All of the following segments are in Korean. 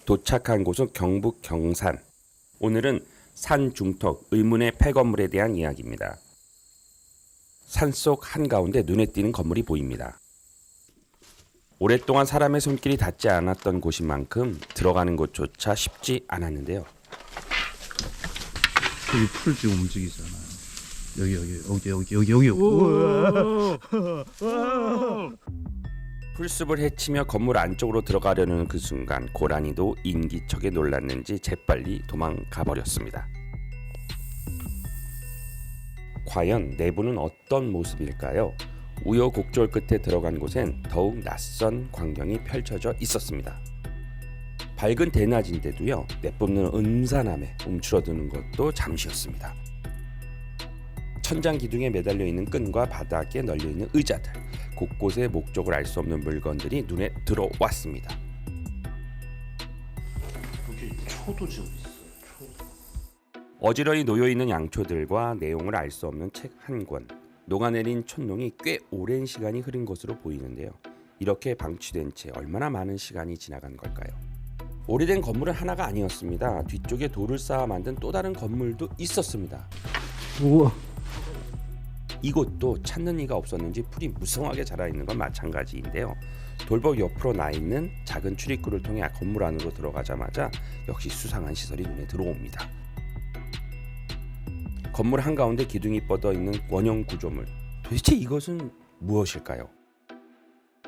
도착한 곳은 경북 경산. 오늘은 산 중턱 의문의 폐건물에 대한 이야기입니다. 산속 한가운데 눈에 띄는 건물이 보입니다. 오랫동안 사람의 손길이 닿지 않았던 곳인 만큼 들어가는 곳조차 쉽지 않았는데요. 여기 풀 지금 움직이잖아요. 여기. 풀숲을 헤치며 건물 안쪽으로 들어가려는 그 순간 고라니도 인기척에 놀랐는지 재빨리 도망가 버렸습니다. 과연 내부는 어떤 모습일까요? 우여곡절 끝에 들어간 곳엔 더욱 낯선 광경이 펼쳐져 있었습니다. 밝은 대낮인데도요, 내뿜는 음산함에 움츠러드는 것도 잠시였습니다. 천장 기둥에 매달려 있는 끈과 바닥에 널려 있는 의자들, 곳곳에 목적을 알 수 없는 물건들이 눈에 들어왔습니다. 여기 초도 지금 있어요. 어지러이 놓여 있는 양초들과 내용을 알 수 없는 책 한 권, 녹아내린 촛농이 꽤 오랜 시간이 흐른 것으로 보이는데요. 이렇게 방치된 채 얼마나 많은 시간이 지나간 걸까요? 오래된 건물은 하나가 아니었습니다. 뒤쪽에 돌을 쌓아 만든 또 다른 건물도 있었습니다. 우와. 이곳도 찾는 이가 없었는지 풀이 무성하게 자라있는 건 마찬가지인데요. 돌벽 옆으로 나 있는 작은 출입구를 통해 건물 안으로 들어가자마자 역시 수상한 시설이 눈에 들어옵니다. 건물 한가운데 기둥이 뻗어 있는 원형 구조물. 도대체 이것은 무엇일까요?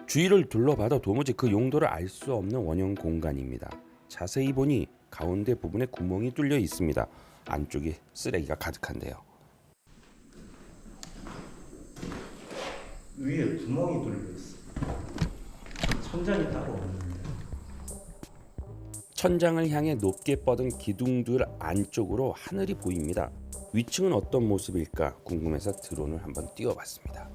주위를 둘러봐도 도무지 그 용도를 알 수 없는 원형 공간입니다. 자세히 보니 가운데 부분에 구멍이 뚫려 있습니다. 안쪽에 쓰레기가 가득한데요. 위에 구멍이 뚫려 있어. 천장이 따로 없는데. 천장을 향해 높게 뻗은 기둥들 안쪽으로 하늘이 보입니다. 위층은 어떤 모습일까 궁금해서 드론을 한번 띄워봤습니다.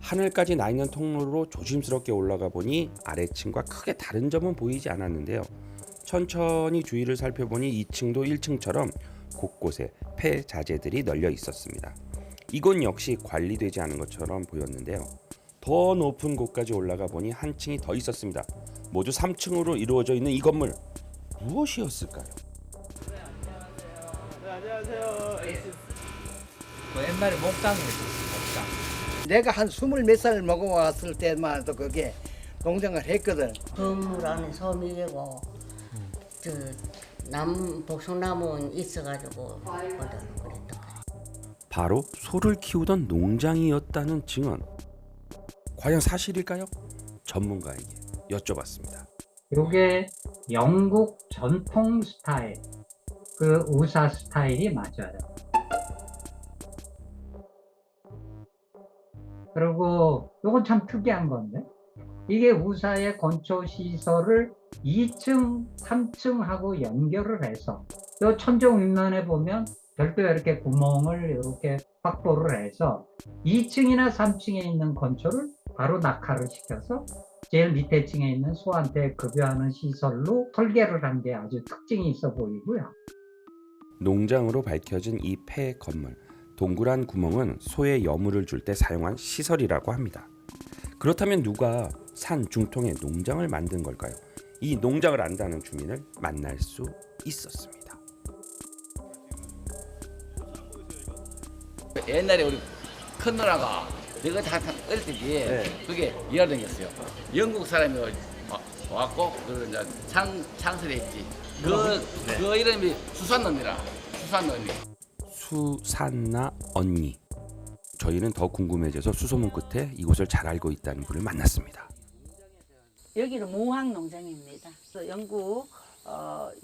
하늘까지 나 있는 통로로 조심스럽게 올라가 보니 아래층과 크게 다른 점은 보이지 않았는데요. 천천히 주위를 살펴보니 2층도 1층처럼 곳곳에 폐자재들이 널려 있었습니다. 이곳 역시 관리되지 않은 것처럼 보였는데요. 더 높은 곳까지 올라가 보니 한 층이 더 있었습니다. 모두 3층으로 이루어져 있는 이 건물, 무엇이었을까요? 안녕하세요. 그 옛날에 목장이 있었어, 목장. 내가 한 20몇 살 먹어왔을 때만 해도 그게 농장을 했거든. 건물 안에 섬이고 복숭나무는 있어가지고 그랬던 거예요. 바로 소를 키우던 농장이었다는 증언. 과연 사실일까요? 전문가에게 여쭤봤습니다. 이게 영국 전통 스타일, 그 우사 스타일이 맞아요. 그리고 이건 참 특이한 건데, 이게 우사의 건축 시설을 2층, 3층하고 연결을 해서 이 천정 윗면에 보면 별도의 이렇게 구멍을 이렇게 확보를 해서 2층이나 3층에 있는 건초를 바로 낙하를 시켜서 제일 밑에 층에 있는 소한테 급여하는 시설로 설계를 한 게 아주 특징이 있어 보이고요. 농장으로 밝혀진 이 폐 건물, 동그란 구멍은 소에 여물을 줄 때 사용한 시설이라고 합니다. 그렇다면 누가 산 중통에 농장을 만든 걸까요? 이 농장을 안다는 주민을 만날 수 있었습니다. 옛날에 우리 큰 누나가 내가 다 어릴 때지 그게 일하러 다녔어요. 영국 사람이 왔고 그 이제 창설에 있지. 그 이름이 수산언니라. 수산언니. 수산나 언니. 저희는 더 궁금해져서 수소문 끝에 이곳을 잘 알고 있다는 분을 만났습니다. 여기는 무항 농장입니다. 영국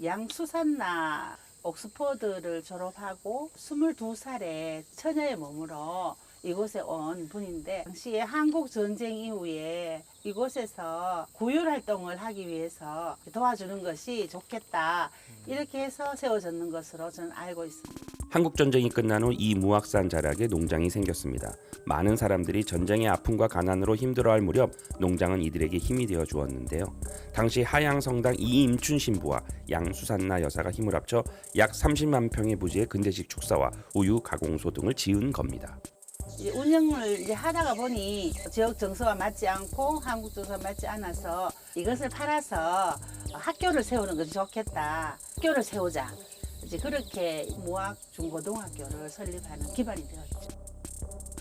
양수산나 옥스퍼드를 졸업하고 22살에 처녀의 몸으로 이곳에 온 분인데, 당시에 한국 전쟁 이후에 이곳에서 구휼 활동을 하기 위해서 도와주는 것이 좋겠다, 이렇게 해서 세워졌는 것으로 저는 알고 있습니다. 한국 전쟁이 끝난 후 이 무악산 자락에 농장이 생겼습니다. 많은 사람들이 전쟁의 아픔과 가난으로 힘들어할 무렵 농장은 이들에게 힘이 되어 주었는데요. 당시 하양성당 이임춘 신부와 양수산나 여사가 힘을 합쳐 약 30만 평의 부지에 근대식 축사와 우유 가공소 등을 지은 겁니다. 이제 운영을 이제 하다가 보니 지역 정서와 맞지 않고 한국 정서와 맞지 않아서 이것을 팔아서 학교를 세우는 것이 좋겠다. 학교를 세우자. 이제 그렇게 무학 중고등학교를 설립하는 기반이 되었죠.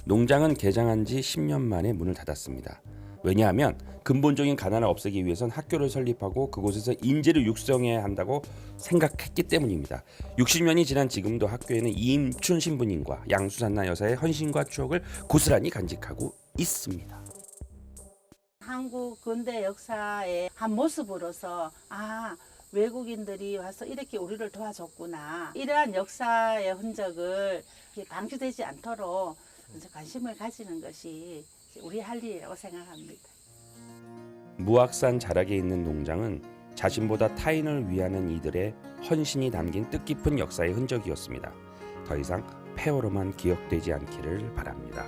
농장은 개장한 지 10년 만에 문을 닫았습니다. 왜냐하면 근본적인 가난을 없애기 위해선 학교를 설립하고 그곳에서 인재를 육성해야 한다고 생각했기 때문입니다. 60년이 지난 지금도 학교에는 이임춘 신부님과 양수산나 여사의 헌신과 추억을 고스란히 간직하고 있습니다. 한국 근대 역사의 한 모습으로서 외국인들이 와서 이렇게 우리를 도와줬구나. 이러한 역사의 흔적을 방치되지 않도록 관심을 가지는 것이 우리 할 일이라고 생각합니다. 무악산 자락에 있는 농장은 자신보다 타인을 위하는 이들의 헌신이 담긴 뜻깊은 역사의 흔적이었습니다. 더 이상 폐허로만 기억되지 않기를 바랍니다.